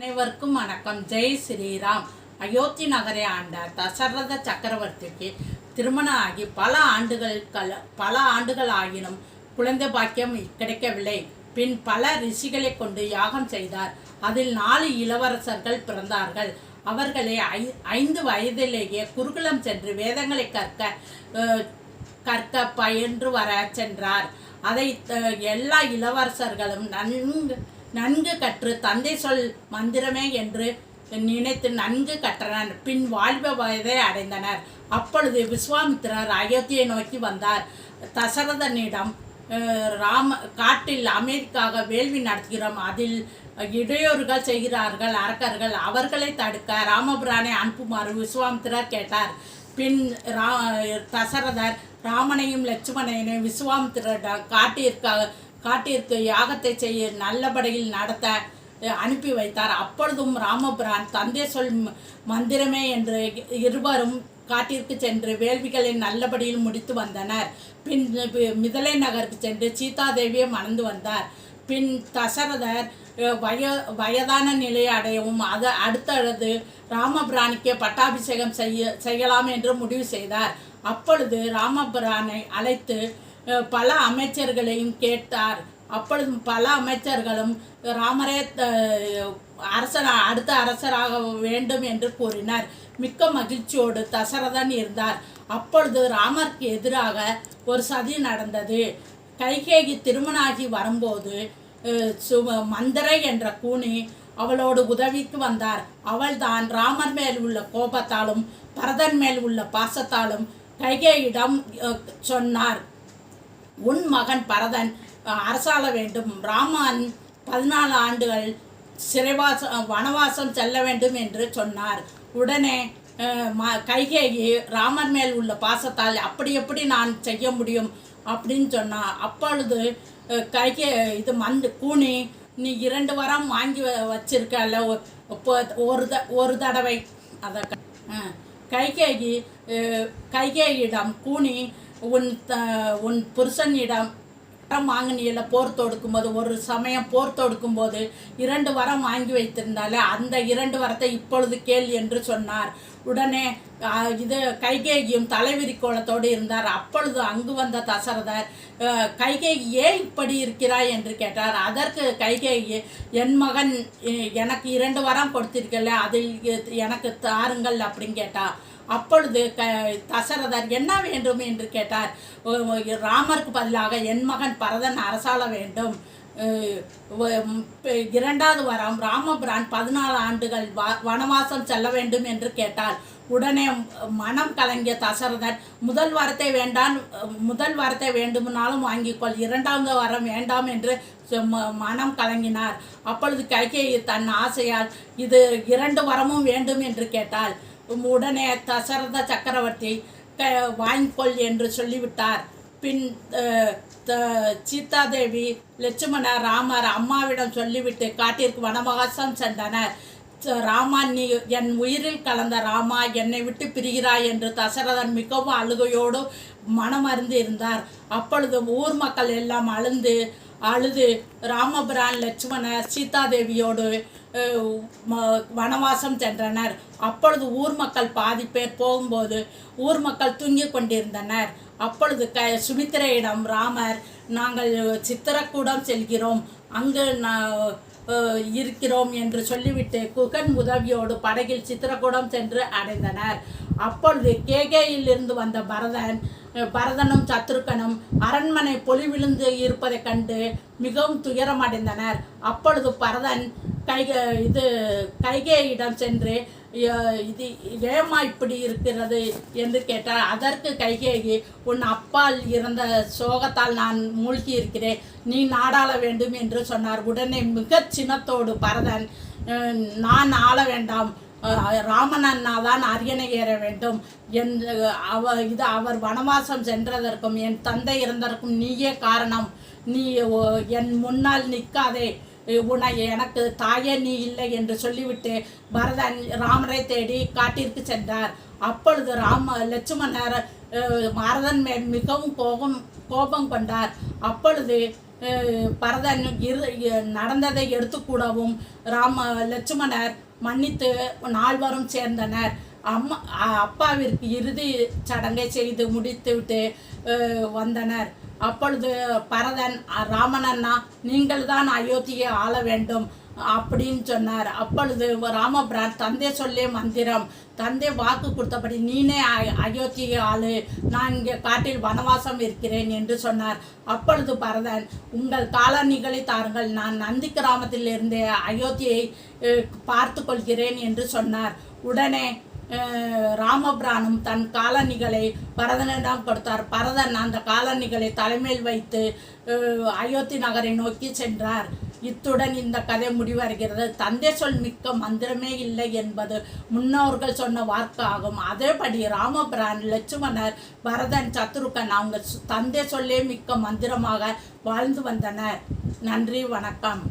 அனைவருக்கும் வணக்கம். ஜெய் ஸ்ரீராம். அயோத்தி நகரை ஆண்ட தசரத சக்கரவர்த்திக்கு திருமணம் ஆகி பல ஆண்டுகள் ஆகினும் குழந்தை பாக்கியம் கிடைக்கவில்லை. பின் பல ரிஷிகளை கொண்டு யாகம் செய்தார். அதில் 4 இளவரசர்கள் பிறந்தார்கள். அவர்களை 5 வயதிலேயே குருகுலம் சென்று வேதங்களை கற்க பயின்று வர சென்றார். அதை எல்லா இளவரசர்களும் நன்கு கற்று தந்தை சொல் மந்திரமே என்று நினைத்து நன்கு கற்றனர். பின் வாழ்வ வயதை அடைந்தனர். அப்பொழுது விஸ்வாமித்திரர் அயோத்தியை நோக்கி வந்தார். தசரதனிடம் காட்டில் அமைதிக்காக வேள்வி நடத்துகிறோம், அதில் இடையூறுகள் செய்கிறார்கள் அரக்கர்கள், அவர்களை தடுக்க ராமபிரானை அனுப்புமாறு விஸ்வாமித்திரர் கேட்டார். பின் தசரதர் ராமனையும் லட்சுமணனையும் விஸ்வாமித்திரரிடம் காட்டிற்கு யாகத்தை செய்ய நல்லபடியில் நடத்த அனுப்பி வைத்தார். அப்பொழுதும் ராமபிரான் தந்தை சொல் மந்திரமே என்று இருவரும் காட்டிற்கு சென்று வேள்விகளை நல்லபடியில் முடித்து வந்தனர். பின் மிதிலை நகருக்கு சென்று சீதாதேவியை மணந்து வந்தார். பின் தசரதர் வயதான நிலையை அடையவும் அடுத்தது ராமபிரானுக்கே பட்டாபிஷேகம் செய்யலாம் என்று முடிவு செய்தார். அப்பொழுது ராமபிரானை அழைத்து பல அமைச்சர்களையும் கேட்டார். அப்பொழுது பல அமைச்சர்களும் ராமரே அடுத்த அரசராக வேண்டும் என்று கூறினார். மிக்க மகிழ்ச்சியோடு தசரதன் இருந்தார். அப்பொழுது ராமருக்கு எதிராக ஒரு சதி நடந்தது. கைகேயி திருமணாகி வரும்போது மந்தரை என்ற கூனி அவளோடு உதவிக்கு வந்தார். அவள்தான் ராமர் மேல் உள்ள கோபத்தாலும் பரதன் மேல் உள்ள பாசத்தாலும் கைகேயிடம் சொன்னார், உன் மகன் பரதன் அரசாள வேண்டும், ராமன் 14 ஆண்டுகள் வனவாசம் செல்ல வேண்டும் என்று சொன்னார். உடனே கைகேயி ராமர் மேல் உள்ள பாசத்தால் எப்படி நான் செய்ய முடியும் அப்படின்னு சொன்னார். அப்பொழுது கூனி, நீ 2 வரம் வாங்கி வச்சிருக்கல ஒரு தடவை. அதை கைகேயிடம் கூனி, உன் புருஷனிடம் வாங்கினியில போர் தொடுக்கும்போது, ஒரு சமயம் போர் தொடுக்கும்போது 2 வரம் வாங்கி வைத்திருந்தாலே அந்த 2 வரத்தை இப்பொழுது கேள் என்று சொன்னார். உடனே கைகேயியும் தலைவிரி கோலத்தோடு இருந்தார். அப்பொழுது அங்கு வந்த தசரதர், கைகேயி ஏன் இப்படி இருக்கிறாய் என்று கேட்டார். அதற்கு கைகேயி, என் மகன் எனக்கு 2 வரம் கொடுத்திருக்கல, அதில் எனக்கு தாருங்கள் அப்படின்னு கேட்டார். அப்பொழுது தசரதர் என்ன வேண்டும் என்று கேட்டார். ராமருக்கு பதிலாக என் மகன் பரதன் அரசாள வேண்டும். 2வது வரம் ராமபிரான் 14 ஆண்டுகள் வனவாசம் செல்ல வேண்டும் என்று கேட்டார். உடனே மனம் கலங்கிய தசரதர், முதல் வரத்தை வேண்டுமானாலும் வாங்கிக்கொள், 2வது வரம் வேண்டாம் என்று மனம் கலங்கினார். அப்பொழுது கைகேயி தன் ஆசையால் இது 2 வரமும் வேண்டும் என்று கேட்டாள். உடனே தசரத சக்கரவர்த்தி வாங்கிக்கொள் என்று சொல்லிவிட்டார். பின் சீதாதேவி லட்சுமணர் ராமர் அம்மாவிடம் சொல்லிவிட்டு காட்டிற்கு வனவாசம் சென்றனர். ராமா, நீ என் உயிரில் கலந்த ராமா, என்னை விட்டு பிரிகிறாய் என்று தசரதன் மிகவும் அழுகையோடு மனமறிந்து இருந்தார். அப்பொழுது ஊர் மக்கள் எல்லாம் அழுது ராமபிரான் லட்சுமணர் சீதாதேவியோடு வனவாசம் சென்றனர். அப்பொழுது ஊர் மக்கள் பாதி பேர் போகும்போது ஊர் மக்கள் தூங்கி கொண்டிருந்தனர். அப்பொழுது சுமித்திரையிடம் ராமர், நாங்கள் சித்திரக்கூடம் செல்கிறோம், அங்கு இருக்கிறோம் என்று சொல்லிவிட்டு குகன் உதவியோடு படகில் சித்திரக்கூடம் சென்று அடைந்தனர். அப்பொழுது கேகேயிலிருந்து வந்த பரதனும் சத்ருகனும் அரண்மனை பொலிவிழுந்து இருப்பதைக் கண்டு மிகவும் துயரம் அடைந்தனர். அப்பொழுது பரதன் கைகேயிடம் சென்று, இது ஏமா இப்படி இருக்கிறது என்று கேட்டார். அதற்கு கைகேயி, உன் அப்பால் இறந்த சோகத்தால் நான் மூழ்கி இருக்கிறேன், நீ நாடாள வேண்டும் என்று சொன்னார். உடனே மிக சினத்தோடு பரதன், நான் ஆள வேண்டாம், ராமன் அண்ணாதான் அரியணை ஏற வேண்டும், அவர் வனவாசம் சென்றதற்கும் என் தந்தை இறந்ததற்கும் நீயே காரணம், நீ என் முன்னால் நிற்காதே, எனக்கு தாயே நீ இல்லை என்று சொல்லிவிட்டு பரதன் ராமரை தேடி காட்டிற்கு சென்றார். அப்பொழுது லட்சுமணர் பரதன் மேல் மிகவும் கோபம் கொண்டார். அப்பொழுது பரதன் நடந்ததை எடுத்துக்கூடவும் லட்சுமணர் மன்னித்து நால்வரும் சேர்ந்தனர். அப்பாவிற்கு இறுதி சடங்கை செய்து முடித்துவிட்டு வந்தனர். அப்பொழுது பரதன், ராமனண்ணா, நீங்கள் தான் அயோத்தியை ஆள வேண்டும் அப்படின்னு சொன்னார். அப்பொழுது ராமபிரான், தந்தை சொல்லே மந்திரம், தந்தை வாக்கு கொடுத்தபடி நீனே அயோத்தியை ஆளு, நான் இங்கே காட்டில் வனவாசம் இருக்கிறேன் என்று சொன்னார். அப்பொழுது பரதன், உங்கள் காலணிகளை தாருங்கள், நான் நந்தி கிராமத்திலிருந்தே அயோத்தியை பார்த்து கொள்கிறேன் என்று சொன்னார். உடனே ராமபிரானும் தன் காலணிகளை பரதனிடம் கொடுத்தார். பரதன் அந்த காலணிகளை தலைமையில் வைத்து அயோத்தி நகரை நோக்கி சென்றார். இத்துடன் இந்த கதை முடிவடைகிறது. தந்தை சொல் மிக்க மந்திரமே இல்லை என்பது முன்னோர்கள் சொன்ன வாக்காகும். அதேபடி ராமபிரான், லட்சுமணர், பரதன், சத்ருகன் அவங்க தந்தை சொல்லே மிக்க மந்திரமாக வாழ்ந்து வந்தனர். நன்றி, வணக்கம்.